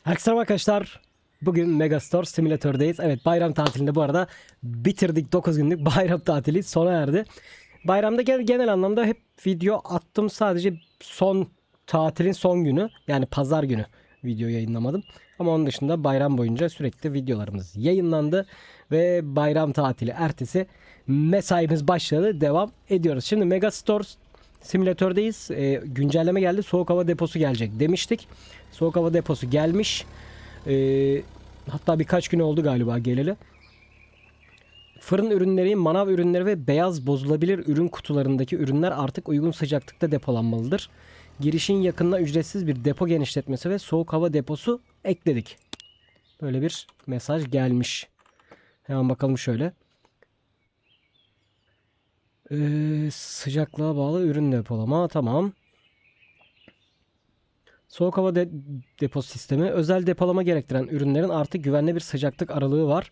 Herkese merhaba arkadaşlar. Bugün Megastore Simülatör'deyiz. Evet, bayram tatilinde bu arada bitirdik. 9 günlük bayram tatili sona erdi. Bayramda genel anlamda hep video attım. Sadece tatilin son günü, yani pazar günü video yayınlamadım. Ama onun dışında bayram boyunca sürekli videolarımız yayınlandı. Ve bayram tatili ertesi mesaimiz başladı. Devam ediyoruz. Şimdi Megastore Simülatör'deyiz. Güncelleme geldi. Soğuk hava deposu gelecek demiştik. Soğuk hava deposu gelmiş. Hatta birkaç gün oldu galiba geleli. Fırın ürünleri, manav ürünleri ve beyaz bozulabilir ürün kutularındaki ürünler artık uygun sıcaklıkta depolanmalıdır. Girişin yakınına ücretsiz bir depo genişletmesi ve soğuk hava deposu ekledik. Böyle bir mesaj gelmiş. Hemen bakalım şöyle. Sıcaklığa bağlı ürün depolama. Tamam. Soğuk hava depo sistemi. Özel depolama gerektiren ürünlerin artık güvenli bir sıcaklık aralığı var.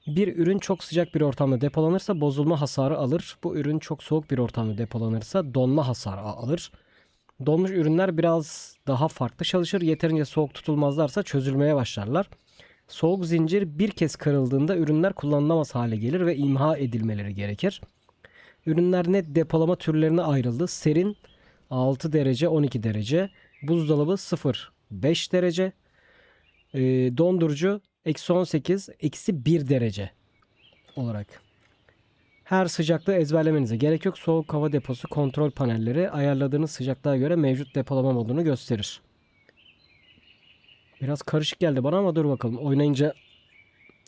Bir ürün çok sıcak bir ortamda depolanırsa bozulma hasarı alır. Bu ürün çok soğuk bir ortamda depolanırsa donma hasarı alır. Donmuş ürünler biraz daha farklı çalışır. Yeterince soğuk tutulmazlarsa çözülmeye başlarlar. Soğuk zincir bir kez kırıldığında ürünler kullanılamaz hale gelir ve imha edilmeleri gerekir. Ürünler net depolama türlerine ayrıldı. Serin 6 derece 12 derece. Buzdolabı 0 5 derece. Dondurucu eksi 18 eksi 1 derece olarak. Her sıcaklığı ezberlemenize gerek yok. Soğuk hava deposu kontrol panelleri ayarladığınız sıcaklığa göre mevcut depolama modunu gösterir. Biraz karışık geldi bana ama dur bakalım. Oynayınca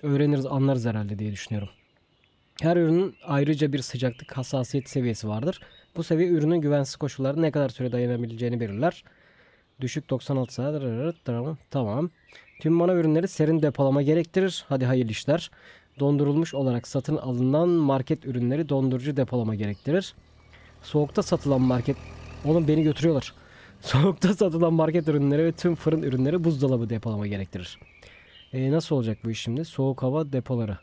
öğreniriz, anlarız herhalde diye düşünüyorum. Her ürünün ayrıca bir sıcaklık hassasiyet seviyesi vardır. Bu seviye ürünün güvensiz koşullarda ne kadar süre dayanabileceğini belirler. Düşük 96 saat. Tamam. Tüm mana ürünleri serin depolama gerektirir. Hadi hayırlı işler. Dondurulmuş olarak satın alınan market ürünleri dondurucu depolama gerektirir. Soğukta satılan market... Oğlum beni götürüyorlar. Soğukta satılan market ürünleri ve tüm fırın ürünleri buzdolabı depolama gerektirir. Nasıl olacak bu iş şimdi? Soğuk hava depoları.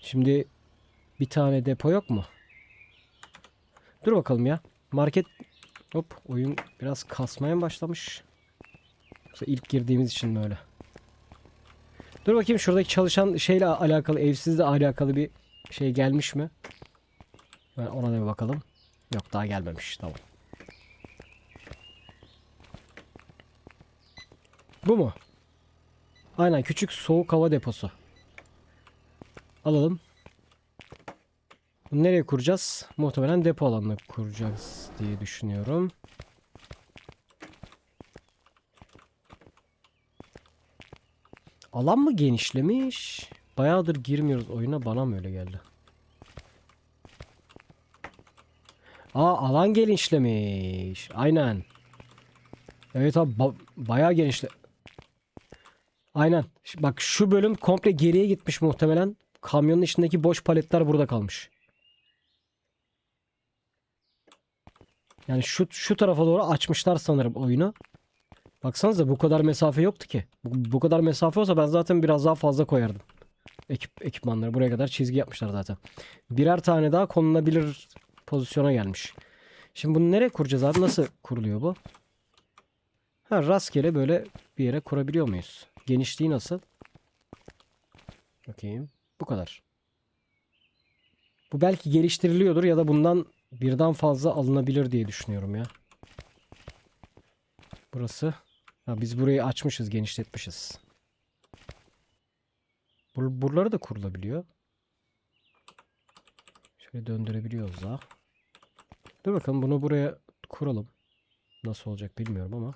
Şimdi bir tane depo yok mu? Dur bakalım ya. Market... Hop, oyun biraz kasmaya başlamış. Yoksa ilk girdiğimiz için mi öyle? Dur bakayım şuradaki çalışan şeyle alakalı, evsizle alakalı bir şey gelmiş mi? Ben ona da bir bakalım. Yok, daha gelmemiş. Tamam. Bu mu? Aynen, küçük soğuk hava deposu. Alalım. Bunu nereye kuracağız? Muhtemelen depo alanına kuracağız diye düşünüyorum. Alan mı genişlemiş? Bayağıdır girmiyoruz oyuna, bana mı öyle geldi? Alan genişlemiş. Aynen. Evet abi, bayağı genişle. Aynen. Bak, şu bölüm komple geriye gitmiş muhtemelen. Kamyonun içindeki boş paletler burada kalmış. Yani şu tarafa doğru açmışlar sanırım oyunu. Baksanıza, bu kadar mesafe yoktu ki. Bu kadar mesafe olsa ben zaten biraz daha fazla koyardım. Ekipmanları buraya kadar çizgi yapmışlar zaten. Birer tane daha konulabilir pozisyona gelmiş. Şimdi bunu nereye kuracağız abi? Nasıl kuruluyor bu? Ha, rastgele böyle bir yere kurabiliyor muyuz? Genişliği nasıl? Bakayım. Bu kadar. Bu belki geliştiriliyordur ya da bundan birden fazla alınabilir diye düşünüyorum ya. Burası. Ha, biz burayı açmışız, genişletmişiz. Buraları da kurulabiliyor. Şöyle döndürebiliyoruz da. Dur bakalım, bunu buraya kuralım. Nasıl olacak bilmiyorum ama.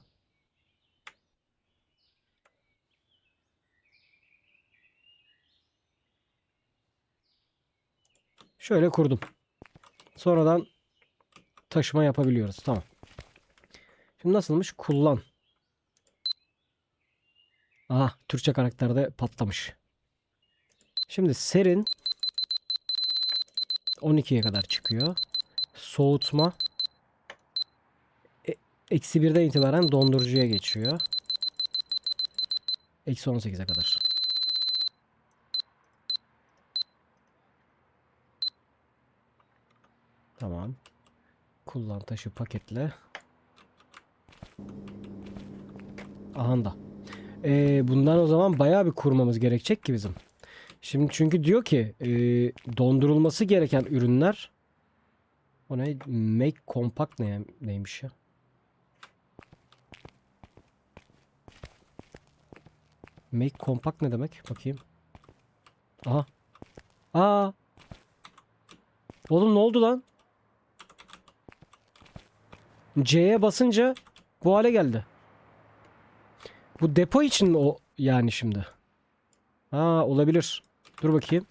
Şöyle kurdum. Sonradan taşıma yapabiliyoruz. Tamam. Şimdi nasılmış? Kullan. Aha, Türkçe karakterde patlamış. Şimdi serin 12'ye kadar çıkıyor. Soğutma eksi birden itibaren dondurucuya geçiyor. Eksi 18'e kadar. Tamam. Kullan, taşı, paketle. Aha da. Bundan o zaman bayağı bir kurmamız gerekecek ki bizim. Şimdi çünkü diyor ki dondurulması gereken ürünler, o ne? Make compact neymiş ya? Make compact ne demek? Bakayım. Aha. Aa. Oğlum ne oldu lan? C'ye basınca bu hale geldi. Bu depo için mi o yani şimdi? Ha, olabilir. Dur bakayım.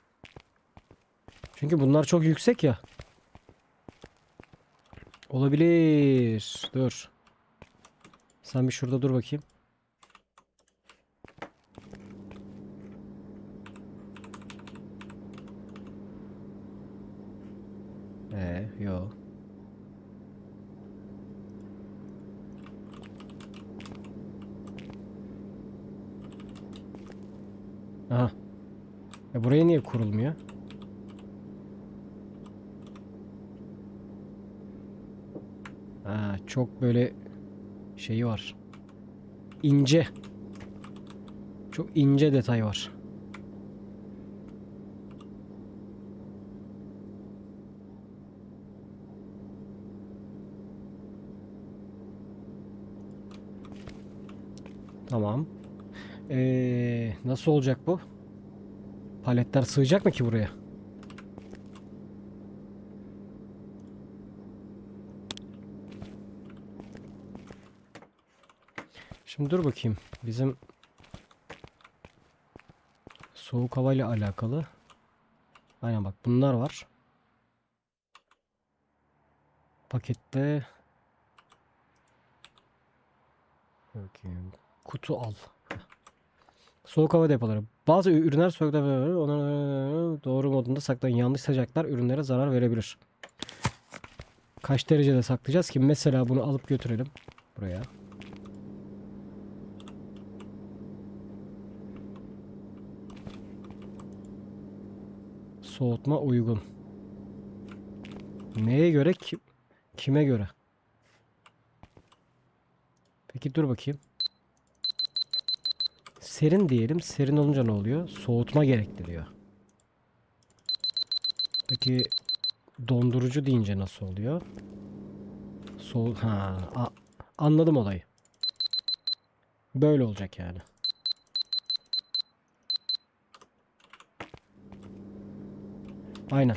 Çünkü bunlar çok yüksek ya. Olabilir. Dur. Sen bir şurada dur bakayım. Yo. Aha. Buraya niye kurulmuyor? Ha, çok böyle şeyi var. İnce. Çok ince detay var. Tamam. Nasıl olacak bu? Paletler sığacak mı ki buraya? Şimdi dur bakayım. Bizim soğuk hava ile alakalı. Aynen bak, bunlar var. Pakette. Bakayım. Kutu al. Soğuk hava depoları. Bazı ürünler soğuk hava ona doğru modunda saklayın. Yanlış sıcaklar ürünlere zarar verebilir. Kaç derecede saklayacağız ki? Mesela bunu alıp götürelim buraya. Soğutma uygun. Neye göre kime göre? Peki dur bakayım. Serin diyelim. Serin olunca ne oluyor? Soğutma gerekli diyor. Peki dondurucu deyince nasıl oluyor? Anladım olayı. Böyle olacak yani. Aynen.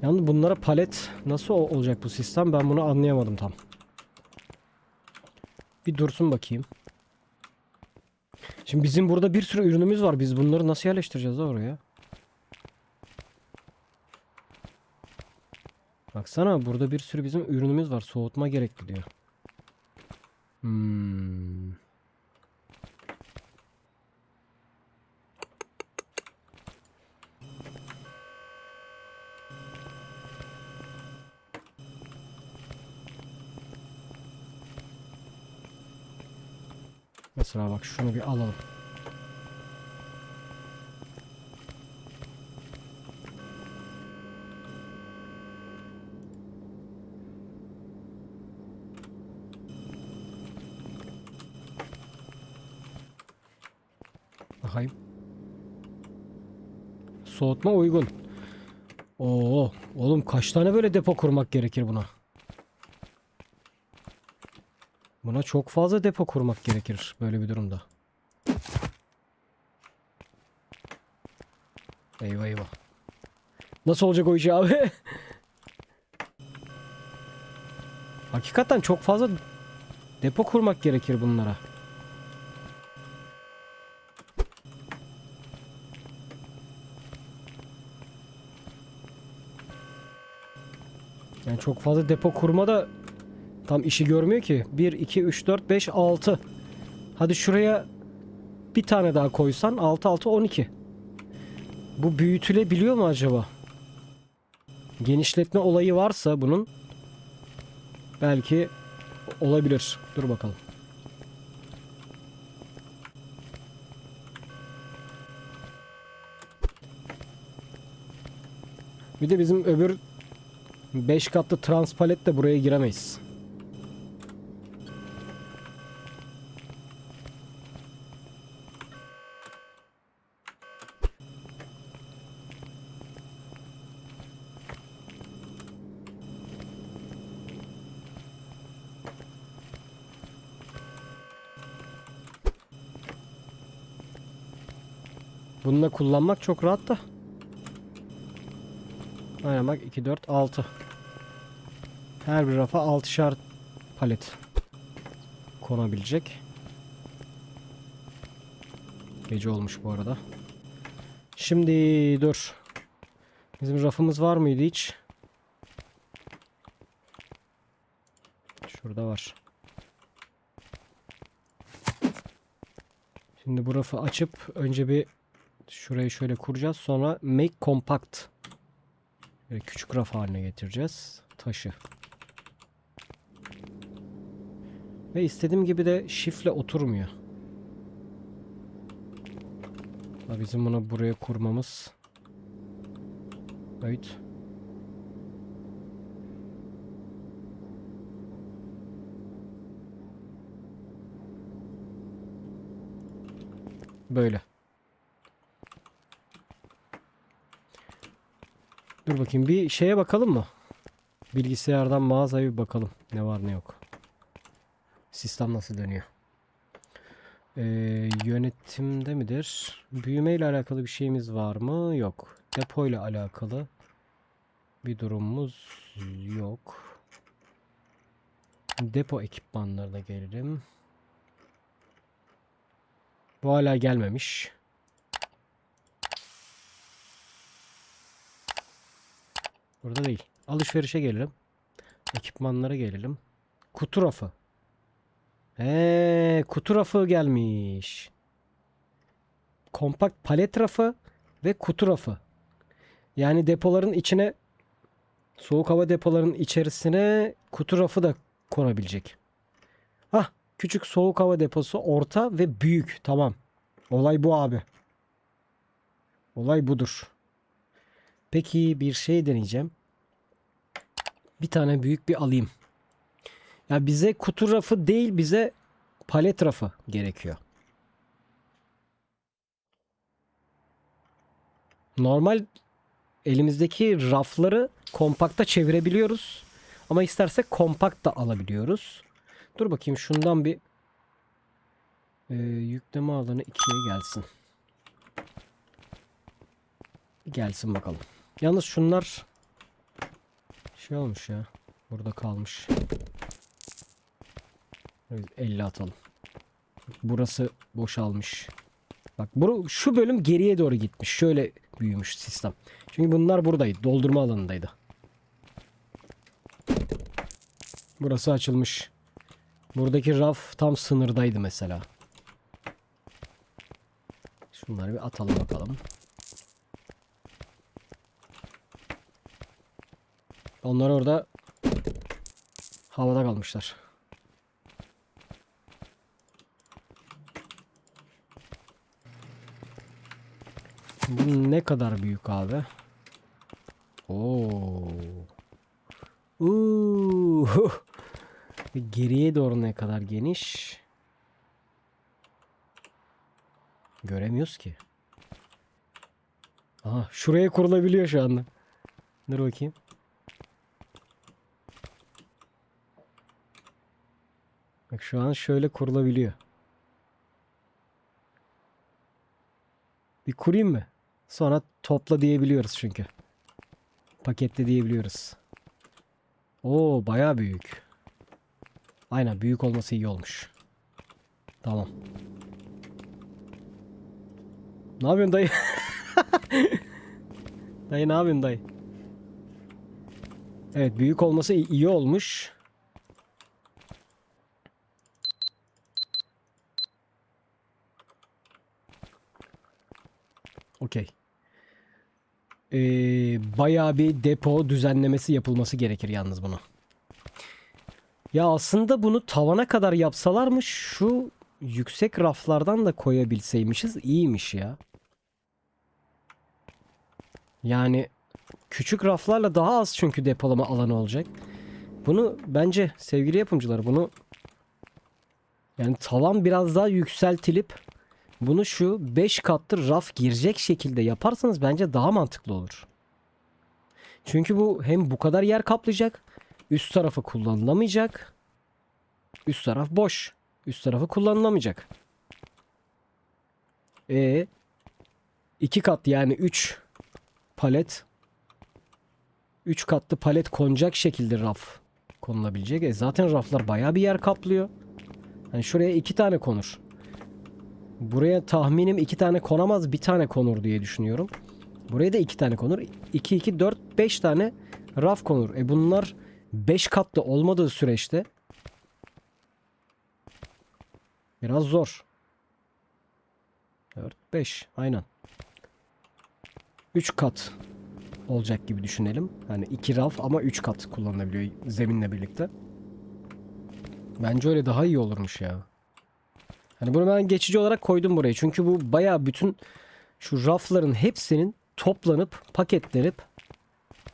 Yalnız bunlara palet nasıl olacak bu sistem? Ben bunu anlayamadım tam. Bir dursun bakayım. Şimdi bizim burada bir sürü ürünümüz var. Biz bunları nasıl yerleştireceğiz da oraya? Baksana, burada bir sürü bizim ürünümüz var. Soğutma gerekli diyor. Mesela bak, şunu bir alalım. Bakayım. Soğutma uygun. Oo, oğlum kaç tane böyle depo kurmak gerekir buna? Buna çok fazla depo kurmak gerekir böyle bir durumda. Eyvah eyvah. Nasıl olacak o iş abi? Hakikaten çok fazla depo kurmak gerekir bunlara. Yani çok fazla depo kurma da tam işi görmüyor ki. 1, 2, 3, 4, 5, 6. Hadi şuraya bir tane daha koysan 6, 6, 12. Bu büyütülebiliyor mu acaba? Genişletme olayı varsa bunun belki olabilir. Dur bakalım. Bir de bizim öbür 5 katlı transpalet de buraya giremeyiz. Bununla kullanmak çok rahat da. Aynen bak 2, 4, 6. Her bir rafa 6'şar palet konabilecek. Gece olmuş bu arada. Şimdi dur. Bizim rafımız var mıydı hiç? Şurada var. Şimdi bu rafı açıp önce bir şurayı şöyle kuracağız. Sonra make compact. Böyle küçük raf haline getireceğiz. Taşı. Ve istediğim gibi de şifle oturmuyor. Bizim bunu buraya kurmamız. Evet. Böyle. Dur bakayım bir şeye bakalım mı? Bilgisayardan mağazaya bir bakalım. Ne var ne yok. Sistem nasıl dönüyor? Yönetimde midir? Büyüme ile alakalı bir şeyimiz var mı? Yok. Depo ile alakalı bir durumumuz yok. Depo ekipmanlarına gelelim. Bu hala gelmemiş. Burada değil. Alışverişe gelelim. Ekipmanlara gelelim. Kutu rafı. Kutu rafı gelmiş. Kompakt palet rafı ve kutu rafı. Yani depoların içine, soğuk hava depolarının içerisine kutu rafı da konabilecek. Hah, küçük soğuk hava deposu, orta ve büyük. Tamam. Olay bu abi. Olay budur. Peki bir şey deneyeceğim. Bir tane büyük bir alayım. Ya bize kutu rafı değil, bize palet rafı gerekiyor. Normal elimizdeki rafları kompakta çevirebiliyoruz. Ama istersek kompakt da alabiliyoruz. Dur bakayım şundan bir yükleme alanı 2'ye gelsin. Gelsin bakalım. Yalnız şunlar şey olmuş ya. Burada kalmış. 50 atalım. Burası boşalmış. Bak şu bölüm geriye doğru gitmiş. Şöyle büyümüş sistem. Çünkü bunlar buradaydı. Doldurma alanındaydı. Burası açılmış. Buradaki raf tam sınırdaydı mesela. Şunları bir atalım bakalım. Onlar orada havada kalmışlar. Bu ne kadar büyük abi? Oo. Geriye doğru ne kadar geniş? Göremiyoruz ki. Aha, şuraya kurulabiliyor şu anda. Dur bakayım. Bak şu an şöyle kurulabiliyor. Bir kurayım mı? Sonra topla diyebiliyoruz çünkü. Paketle diyebiliyoruz. Oo, bayağı büyük. Aynen, büyük olması iyi olmuş. Tamam. Ne yapıyorsun dayı? Dayı ne yapıyorsun dayı? Evet, büyük olması iyi olmuş. Okey. Bayağı bir depo düzenlemesi yapılması gerekir yalnız bunu. Ya aslında bunu tavana kadar yapsalarmış, şu yüksek raflardan da koyabilseymişiz, iyiymiş ya. Yani küçük raflarla daha az çünkü depolama alanı olacak. Bunu bence sevgili yapımcılar, bunu yani tavan biraz daha yükseltilip bunu şu 5 katlı raf girecek şekilde yaparsanız bence daha mantıklı olur. Çünkü bu hem bu kadar yer kaplayacak, üst tarafı kullanılamayacak. Üst taraf boş. Üst tarafı kullanılamayacak. 2 kat yani 3 palet. 3 katlı palet konacak şekilde raf konulabilecek. Zaten raflar bayağı bir yer kaplıyor. Hani şuraya 2 tane konur. Buraya tahminim 2 tane konamaz, bir tane konur diye düşünüyorum. Buraya da 2 tane konur. 2 2 4 5 tane raf konur. Bunlar 5 katlı olmadığı süreçte biraz zor. 4 5 aynen. 3 kat olacak gibi düşünelim. Hani 2 raf ama 3 kat kullanılabiliyor zeminle birlikte. Bence öyle daha iyi olurmuş ya. Hani bunu ben geçici olarak koydum buraya. Çünkü bu bayağı bütün şu rafların hepsinin toplanıp paketlenip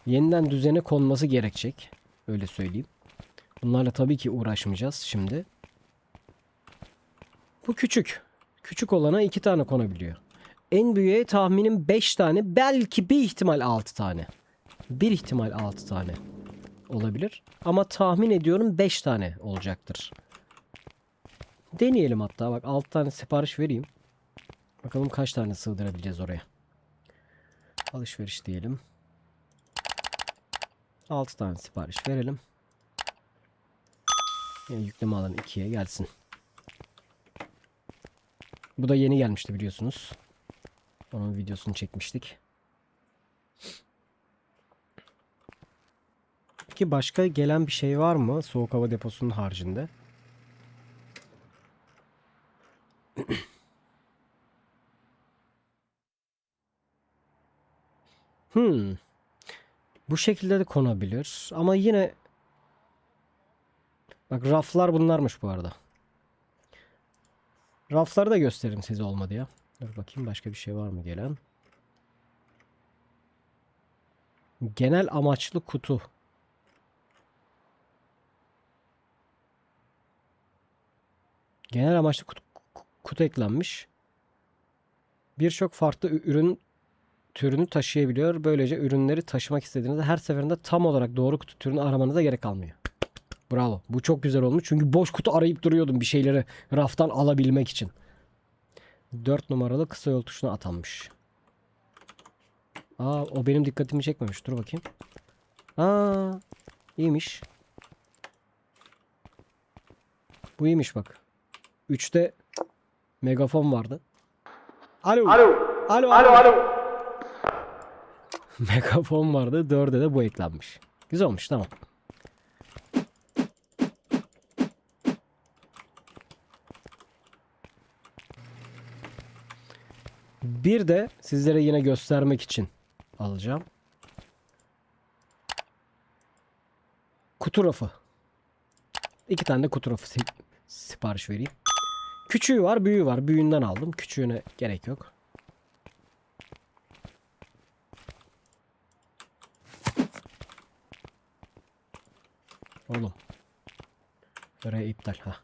yeniden düzene konması gerekecek. Öyle söyleyeyim. Bunlarla tabii ki uğraşmayacağız şimdi. Bu küçük. Küçük olana 2 tane konabiliyor. En büyüğe tahminim 5 tane, belki bir ihtimal 6 tane. Bir ihtimal 6 tane olabilir. Ama tahmin ediyorum 5 tane olacaktır. Deneyelim hatta. Bak 6 tane sipariş vereyim. Bakalım kaç tane sığdırabileceğiz oraya. Alışveriş diyelim. 6 tane sipariş verelim. Yani yükleme alanı 2'ye gelsin. Bu da yeni gelmişti biliyorsunuz. Onun videosunu çekmiştik. Peki başka gelen bir şey var mı soğuk hava deposunun haricinde? Bu şekilde de konabilir. Ama yine bak raflar bunlarmış bu arada. Rafları da gösteririm size olmadı ya. Dur bakayım başka bir şey var mı gelen? Genel amaçlı kutu. Genel amaçlı kutu eklenmiş. Birçok farklı ürün türünü taşıyabiliyor. Böylece ürünleri taşımak istediğinizde her seferinde tam olarak doğru kutu türünü aramanıza gerek kalmıyor. Bravo. Bu çok güzel olmuş. Çünkü boş kutu arayıp duruyordum bir şeyleri raftan alabilmek için. 4 numaralı kısa yol tuşuna atanmış. Aa, o benim dikkatimi çekmemiş. Dur bakayım. Aa, iyiymiş. Bu iyiymiş bak. 3'te megafon vardı. Alo. Alo. Alo. Alo alo. Megafon vardı. 4'e de bu eklenmiş. Güzel olmuş, tamam. Bir de sizlere yine göstermek için alacağım. Kutu rafı. 2 tane de kutu rafı sipariş vereyim. Küçüğü var, büyüğü var. Büyüğünden aldım. Küçüğüne gerek yok. Oğlum. Oraya iptal. Ha.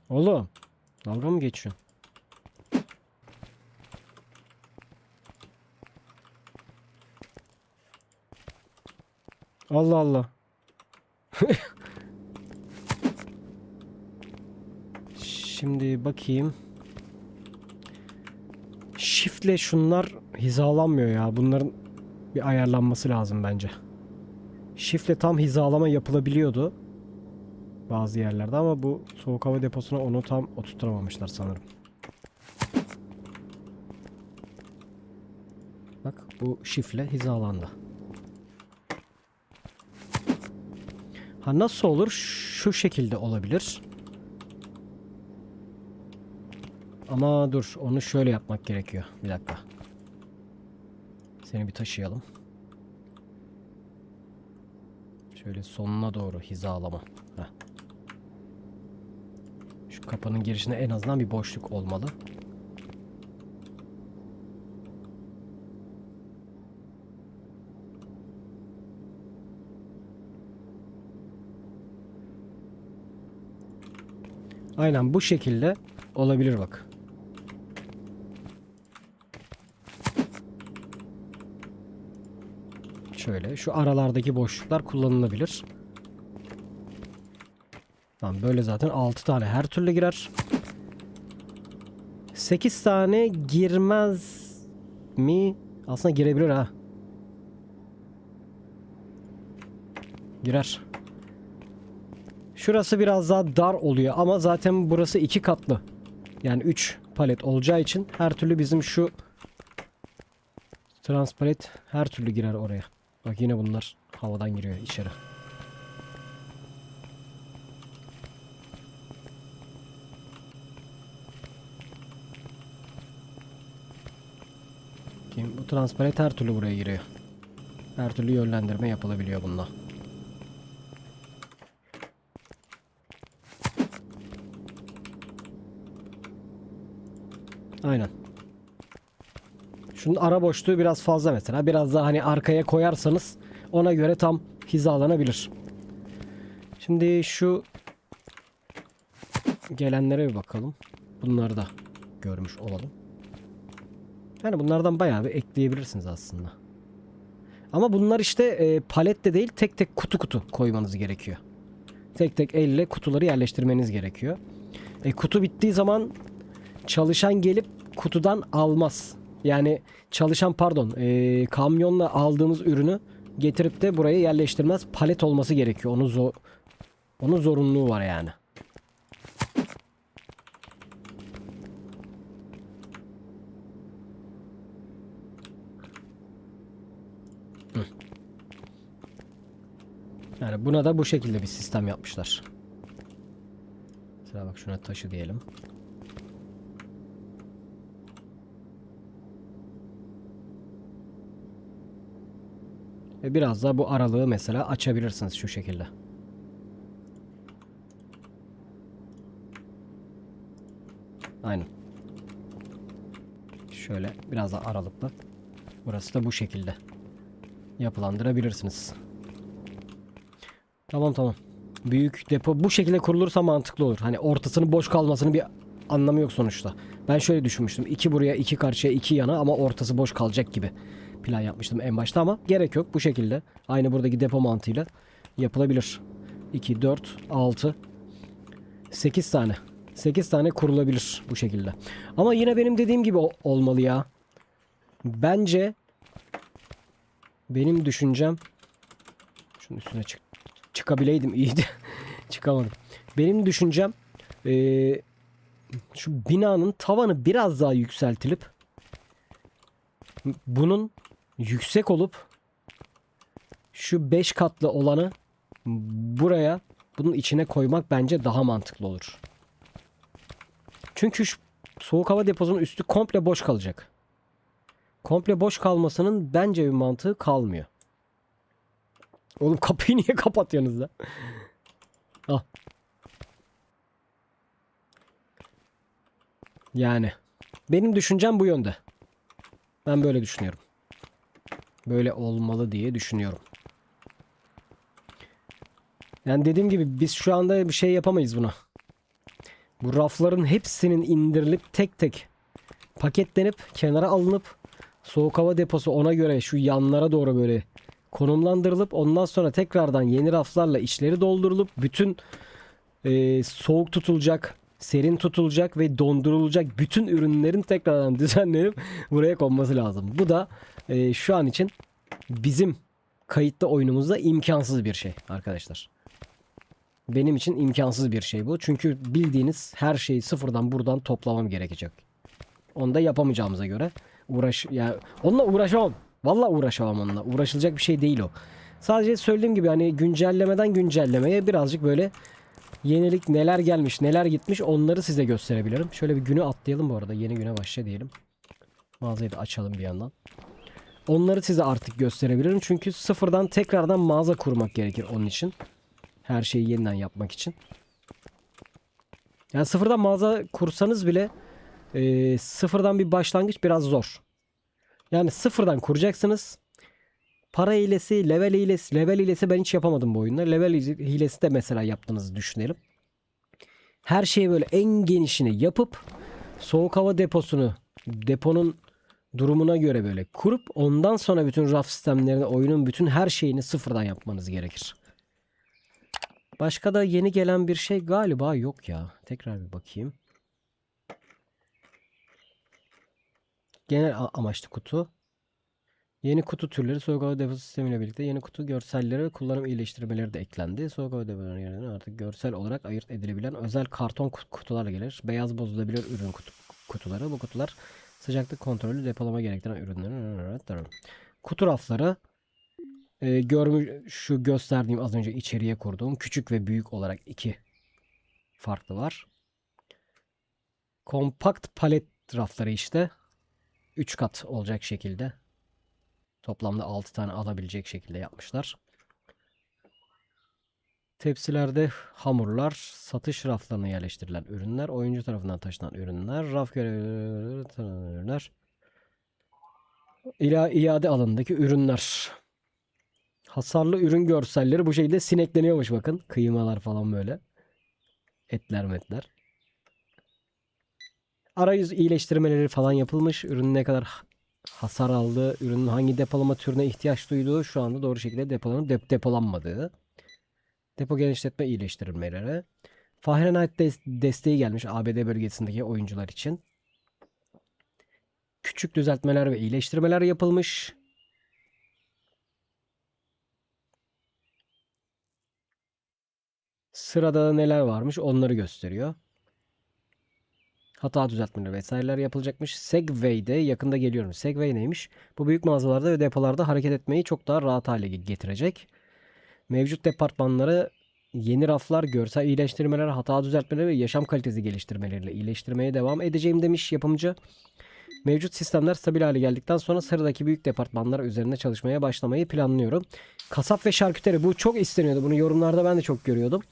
Oğlum. Dalga mı geçiyorsun? Allah Allah. Şimdi bakayım. Shift'le şunlar hizalanmıyor ya. Bunların bir ayarlanması lazım bence. Shift'le tam hizalama yapılabiliyordu bazı yerlerde ama bu soğuk hava deposuna onu tam oturtamamışlar sanırım. Bak bu shift'le hizalandı. Ha, nasıl olur? Şu şekilde olabilir. Ama dur, onu şöyle yapmak gerekiyor. Bir dakika. Seni bir taşıyalım. Şöyle sonuna doğru hizalama. Heh. Şu kapının girişinde en azından bir boşluk olmalı. Aynen bu şekilde olabilir bak. Şöyle şu aralardaki boşluklar kullanılabilir. Tamam, böyle zaten 6 tane her türlü girer. 8 tane girmez mi? Aslında girebilir ha. Girer. Şurası biraz daha dar oluyor ama zaten burası 2 katlı. Yani 3 palet olacağı için her türlü bizim şu transpalet her türlü girer oraya. Bak yine bunlar havadan giriyor içeri. Bu transparet her türlü buraya giriyor. Her türlü yönlendirme yapılabiliyor bununla. Aynen. Şunun ara boşluğu biraz fazla mesela. Biraz daha hani arkaya koyarsanız ona göre tam hizalanabilir. Şimdi şu gelenlere bir bakalım. Bunları da görmüş olalım. Yani bunlardan bayağı bir ekleyebilirsiniz aslında. Ama bunlar işte palette değil, tek tek kutu kutu koymanız gerekiyor. Tek tek elle kutuları yerleştirmeniz gerekiyor. Kutu bittiği zaman çalışan gelip kutudan almaz. Yani çalışan kamyonla aldığımız ürünü getirip de buraya yerleştirmez. Palet olması gerekiyor. Onun zorunluluğu var yani. Yani buna da bu şekilde bir sistem yapmışlar. Mesela bak şuna taşı diyelim. Ve biraz da bu aralığı mesela açabilirsiniz şu şekilde. Aynen. Şöyle biraz da aralıklı. Burası da bu şekilde yapılandırabilirsiniz. Tamam. Büyük depo bu şekilde kurulursa mantıklı olur. Hani ortasının boş kalmasının bir anlamı yok sonuçta. Ben şöyle düşünmüştüm. 2 buraya, 2 karşıya, 2 yana ama ortası boş kalacak gibi plan yapmıştım en başta ama gerek yok. Bu şekilde aynı buradaki depo mantığıyla yapılabilir. 2, 4, 6, 8 tane. 8 tane kurulabilir bu şekilde. Ama yine benim dediğim gibi olmalı ya. Bence benim düşüncem şunun üstüne çıkabileydim iyiydi. Çıkamadım. Benim düşüncem şu binanın tavanı biraz daha yükseltilip bunun yüksek olup şu 5 katlı olanı buraya bunun içine koymak bence daha mantıklı olur. Çünkü şu soğuk hava deposunun üstü komple boş kalacak. Komple boş kalmasının bence bir mantığı kalmıyor. Oğlum kapıyı niye kapatıyorsunuz da? Ah. Yani benim düşüncem bu yönde. Ben böyle düşünüyorum. Böyle olmalı diye düşünüyorum. Yani dediğim gibi biz şu anda bir şey yapamayız buna. Bu rafların hepsinin indirilip tek tek paketlenip kenara alınıp soğuk hava deposu ona göre şu yanlara doğru böyle konumlandırılıp ondan sonra tekrardan yeni raflarla içleri doldurulup bütün soğuk tutulacak, serin tutulacak ve dondurulacak bütün ürünlerin tekrardan düzenlenip buraya konması lazım. Bu da şu an için bizim kayıtlı oyunumuzda imkansız bir şey arkadaşlar. Benim için imkansız bir şey bu. Çünkü bildiğiniz her şeyi sıfırdan buradan toplamam gerekecek. Onu da yapamayacağımıza göre onunla uğraşamam. Vallahi uğraşamam onunla. Uğraşılacak bir şey değil o. Sadece söylediğim gibi hani güncellemeden güncellemeye birazcık böyle yenilik neler gelmiş neler gitmiş onları size gösterebilirim. Şöyle bir günü atlayalım bu arada. Yeni güne başla diyelim. Mağazayı da açalım bir yandan. Onları size artık gösterebilirim. Çünkü sıfırdan tekrardan mağaza kurmak gerekir onun için. Her şeyi yeniden yapmak için. Yani sıfırdan mağaza kursanız bile sıfırdan bir başlangıç biraz zor. Yani sıfırdan kuracaksınız. Para hilesi, level hilesi. Level hilesi ben hiç yapamadım bu oyunda. Level hilesi de mesela yaptığınızı düşünelim. Her şeyi böyle en genişini yapıp soğuk hava deponun durumuna göre böyle kurup ondan sonra bütün raf sistemlerini, oyunun bütün her şeyini sıfırdan yapmanız gerekir. Başka da yeni gelen bir şey galiba yok ya. Tekrar bir bakayım. Genel amaçlı kutu. Yeni kutu türleri soğuk hava deposu sistemiyle birlikte yeni kutu görselleri ve kullanım iyileştirmeleri de eklendi. Soğuk hava depolarının yerine artık görsel olarak ayırt edilebilen özel karton kutularla gelir. Beyaz bozulabilir ürün kutuları. Bu kutular sıcaklık kontrolü depolama gerektiren ürünlerin kutu rafları görmüş şu gösterdiğim az önce içeriye kurduğum küçük ve büyük olarak iki farklı var. Kompakt palet rafları işte 3 kat olacak şekilde. Toplamda 6 tane alabilecek şekilde yapmışlar. Tepsilerde hamurlar, satış raflarına yerleştirilen ürünler, oyuncu tarafından taşınan ürünler, raf ürünler, iade alanındaki ürünler. Hasarlı ürün görselleri bu şekilde sinekleniyormuş bakın. Kıymalar falan böyle. Etler metler. Arayüz iyileştirmeleri falan yapılmış. Ürünün ne kadar hasar aldığı, ürünün hangi depolama türüne ihtiyaç duyduğu şu anda doğru şekilde depolanıp depolanmadığı. Depo genişletme iyileştirilmeleri. Fahrenheit desteği gelmiş ABD bölgesindeki oyuncular için. Küçük düzeltmeler ve iyileştirmeler yapılmış. Sırada neler varmış onları gösteriyor. Hata düzeltmeleri vesaireler yapılacakmış. Segway'de yakında geliyorum. Segway neymiş? Bu büyük mağazalarda ve depolarda hareket etmeyi çok daha rahat hale getirecek. Mevcut departmanları yeni raflar, görsel iyileştirmeler, hata düzeltmeleri ve yaşam kalitesi geliştirmeleriyle iyileştirmeye devam edeceğim demiş yapımcı. Mevcut sistemler stabil hale geldikten sonra sıradaki büyük departmanlar üzerinde çalışmaya başlamayı planlıyorum. Kasap ve şarküteri bu çok isteniyordu. Bunu yorumlarda ben de çok görüyordum.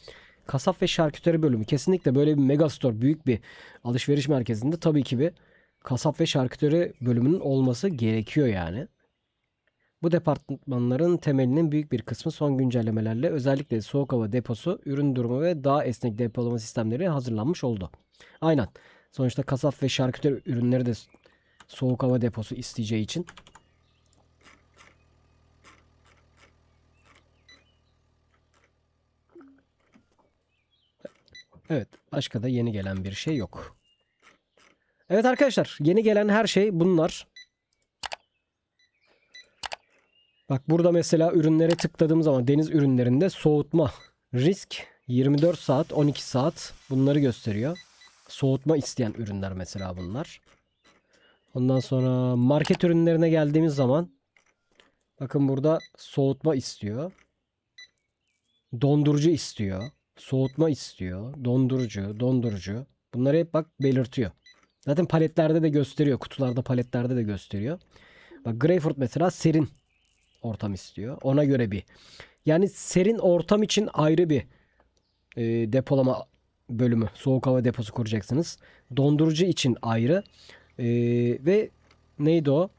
Kasap ve şarküteri bölümü kesinlikle böyle bir megastore, büyük bir alışveriş merkezinde tabii ki bir kasap ve şarküteri bölümünün olması gerekiyor yani. Bu departmanların temelinin büyük bir kısmı son güncellemelerle özellikle soğuk hava deposu, ürün durumu ve daha esnek depolama sistemleri hazırlanmış oldu. Aynen. Sonuçta kasap ve şarküteri ürünleri de soğuk hava deposu isteyeceği için. Evet, başka da yeni gelen bir şey yok. Evet arkadaşlar, yeni gelen her şey bunlar. Bak burada mesela ürünlere tıkladığım zaman deniz ürünlerinde soğutma, risk 24 saat, 12 saat bunları gösteriyor. Soğutma isteyen ürünler mesela bunlar. Ondan sonra market ürünlerine geldiğimiz zaman bakın burada soğutma istiyor. Dondurucu istiyor. Soğutma istiyor. Dondurucu. Bunları hep bak belirtiyor. Zaten paletlerde de gösteriyor. Kutularda, paletlerde de gösteriyor. Bak Greyfurt mesela serin ortam istiyor. Ona göre bir. Yani serin ortam için ayrı bir depolama bölümü. Soğuk hava deposu kuracaksınız. Dondurucu için ayrı. Ve neydi o?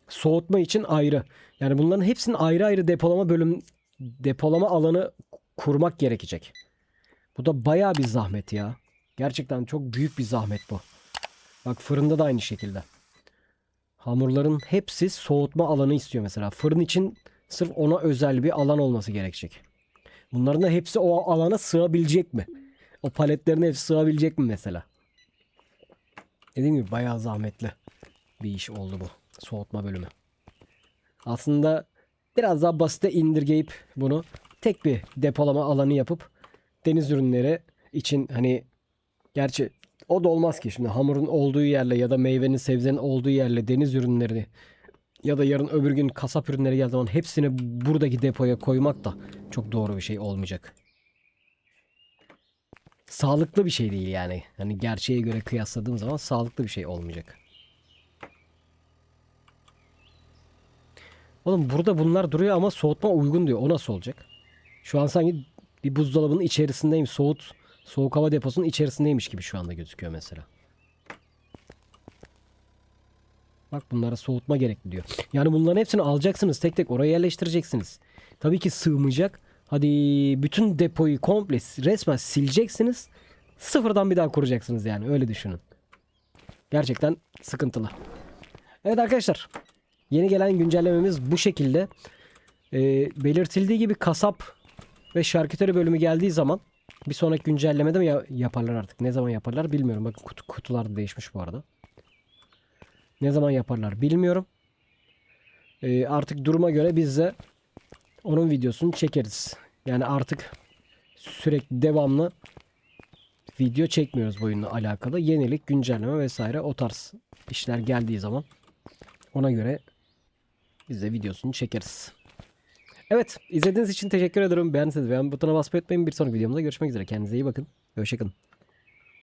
Soğutma için ayrı. Yani bunların hepsinin ayrı ayrı depolama alanı kurmak gerekecek. Bu da bayağı bir zahmet ya. Gerçekten çok büyük bir zahmet bu. Bak fırında da aynı şekilde. Hamurların hepsi soğutma alanı istiyor mesela. Fırın için sırf ona özel bir alan olması gerekecek. Bunların da hepsi o alana sığabilecek mi? O paletlerin hepsi sığabilecek mi mesela? Dediğim gibi bayağı zahmetli bir iş oldu bu. Soğutma bölümü. Aslında biraz daha basite indirgeyip bunu tek bir depolama alanı yapıp deniz ürünleri için hani gerçi o da olmaz ki şimdi hamurun olduğu yerle ya da meyvenin sebzenin olduğu yerle deniz ürünlerini ya da yarın öbür gün kasap ürünleri geldiği zaman hepsini buradaki depoya koymak da çok doğru bir şey olmayacak. Sağlıklı bir şey değil yani. Hani gerçeğe göre kıyasladığım zaman sağlıklı bir şey olmayacak. Oğlum burada bunlar duruyor ama soğutma uygun diyor. O nasıl olacak? Şu an sanki bir buzdolabının içerisindeyim. Soğuk hava deposunun içerisindeymiş gibi şu anda gözüküyor mesela. Bak bunlara soğutma gerekli diyor. Yani bunların hepsini alacaksınız. Tek tek oraya yerleştireceksiniz. Tabii ki sığmayacak. Hadi bütün depoyu komple resmen sileceksiniz. Sıfırdan bir daha kuracaksınız yani. Öyle düşünün. Gerçekten sıkıntılı. Evet arkadaşlar. Yeni gelen güncellememiz bu şekilde. Belirtildiği gibi kasap Ve şarküteri bölümü geldiği zaman bir sonraki güncellemede mi yaparlar artık? Ne zaman yaparlar bilmiyorum. Bakın kutular da değişmiş bu arada. Ne zaman yaparlar bilmiyorum. Artık duruma göre biz de onun videosunu çekeriz. Yani artık sürekli devamlı video çekmiyoruz bu oyunla alakalı. Yenilik, güncelleme vesaire o tarz işler geldiği zaman ona göre biz de videosunu çekeriz. Evet, izlediğiniz için teşekkür ederim. Beğendiyseniz beğen butonuna basmayı unutmayın. Bir sonraki videomda görüşmek üzere. Kendinize iyi bakın. Hoşçakalın.